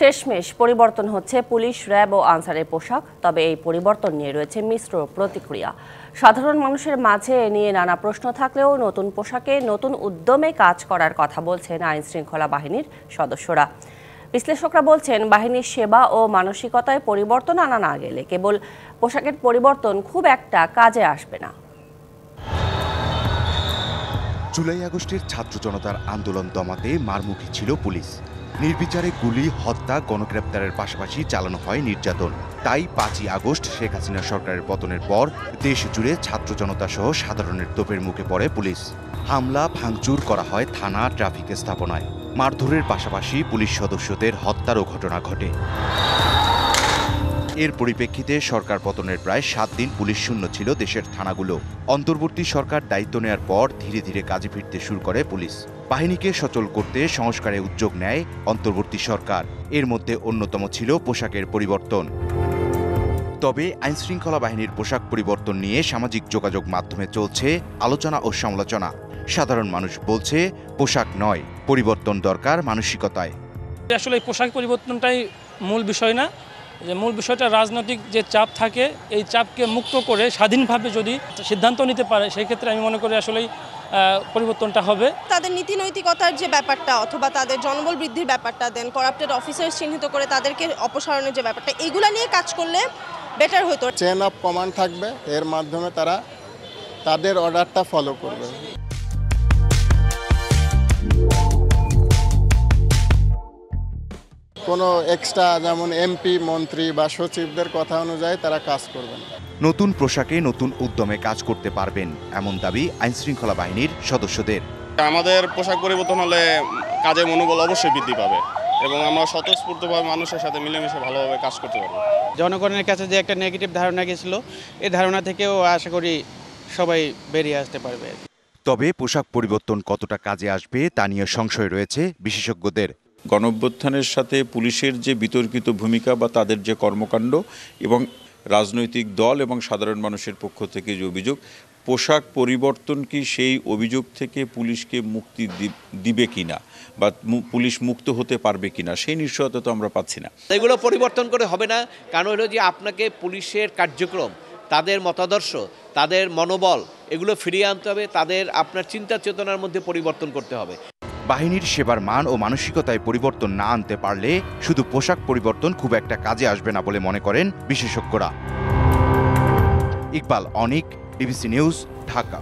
শেষমেশ পরিবর্তন হচ্ছে পুলিশ, র্যাব ও আনসারের পোশাক। তবে এই পরিবর্তন নিয়ে রয়েছে মিশ্র প্রতিক্রিয়া। সাধারণ মানুষের মাঝে এ নিয়ে নানা প্রশ্ন থাকলেও নতুন পোশাকে নতুন উদ্যমে কাজ করার কথা বলছেন আইন শৃঙ্খলা বাহিনীর সদস্যরা। বিশ্লেষকরা বলছেন, বাহিনীর সেবা ও মানসিকতায় পরিবর্তন আনা না গেলে কেবল পোশাকের পরিবর্তন খুব একটা কাজে আসবে না। জুলাই আগস্টের ছাত্র জনতার আন্দোলন দমাতে মারমুখী ছিল পুলিশ। নির্বিচারে গুলি, হত্যা, গণগ্রেপ্তারের পাশাপাশি চালানো হয় নির্যাতন। তাই 5ই আগস্ট শেখ হাসিনা সরকারের পতনের পর দেশ জুড়ে ছাত্র জনতা সহ সাধারণের তোপের মুখে পড়ে পুলিশ। হামলা, ভাঙচুর করা হয় থানা, ট্রাফিক স্থাপনায়। মারধরের পাশাপাশি পুলিশ সদস্যদের হত্যারও ঘটনা ঘটে। এর পরিপ্রেক্ষিতে সরকার পতনের প্রায় 7 দিন পুলিশ শূন্য ছিল দেশের থানাগুলো। অন্তর্বর্তী সরকার দায়িত্ব নেয়ার পর ধীরে ধীরে কাজে ফিরতে শুরু করে পুলিশ। বাহিনীকে সচল করতে সংস্কারে উদ্যোগ নেয় অন্তর্বর্তী সরকার। এর মধ্যে অন্যতম ছিল পোশাকের পরিবর্তন। তবে আইনশৃঙ্খলা বাহিনীর পোশাক পরিবর্তন নিয়ে সামাজিক যোগাযোগ মাধ্যমে চলছে আলোচনা ও সমালোচনা। সাধারণ মানুষ বলছে, পোশাক নয়, পরিবর্তন দরকার মানসিকতায়। আসলে এই পোশাক পরিবর্তনটাই মূল বিষয় না, যে মূল বিষয়টা রাজনৈতিক যে চাপ থাকে, এই চাপকে মুক্ত করে স্বাধীনভাবে যদি সিদ্ধান্ত নিতে পারে, সেই ক্ষেত্রে আমি মনে করি আসলেই পরিবর্তনটা হবে। তাদের নীতি নৈতিকতার যে ব্যাপারটা অথবা তাদের জনবল বৃদ্ধির ব্যাপারটা, দেন করাপ্টেড অফিসার চিহ্নিত করে তাদেরকে অপসারণের যে ব্যাপারটা, এগুলা নিয়ে কাজ করলে বেটার হতো। চেন অফ কমান্ড থাকবে, এর মাধ্যমে তারা তাদের অর্ডারটা ফলো করবে। কোনো এক্সট্রা যেমন এমপি, মন্ত্রী বা সচিবদের কথা অনুযায়ী তারা কাজ করবেন। নতুন পোশাকে নতুন উদ্যমে কাজ করতে পারবেন, এমন দাবি আইনশৃঙ্খলা বাহিনীর সদস্যদের। আমাদের পোশাক পরিবর্তন হলে কাজের মনোবল অবশ্যই বৃদ্ধি পাবে এবং আমরা স্বতঃস্ফূর্তভাবে মানুষের সাথে মিলেমিশে ভালোভাবে কাজ করতে পারবো। জনগণের কাছে যে একটা নেগেটিভ ধারণা গেছিল, এই ধারণা থেকেও আশা করি সবাই বেরিয়ে আসতে পারবে। তবে পোশাক পরিবর্তন কতটা কাজে আসবে তা নিয়ে সংশয় রয়েছে বিশেষজ্ঞদের। গণঅভ্যুত্থানের সাথে পুলিশের যে বিতর্কিত ভূমিকা বা তাদের যে কর্মকাণ্ড এবং রাজনৈতিক দল এবং সাধারণ মানুষের পক্ষ থেকে যে অভিযোগ, পোশাক পরিবর্তন কি সেই অভিযোগ থেকে পুলিশকে মুক্তি দিবে কিনা বা পুলিশ মুক্ত হতে পারবে কিনা, সেই নিশ্চয়তা তো আমরা পাচ্ছি না। এগুলো পরিবর্তন করে হবে না, কারণ হলো যে আপনাকে পুলিশের কার্যক্রম, তাদের মতাদর্শ, তাদের মনোবল এগুলো ফিরিয়ে আনতে হবে, তাদের আপনার চিন্তা চেতনার মধ্যে পরিবর্তন করতে হবে। বাহিনীর সেবার মান ও মানসিকতায় পরিবর্তন না আনতে পারলে শুধু পোশাক পরিবর্তন খুব একটা কাজে আসবে না বলে মনে করেন বিশেষজ্ঞরা। ইকবাল অনিক, ডিবিসি নিউজ, ঢাকা।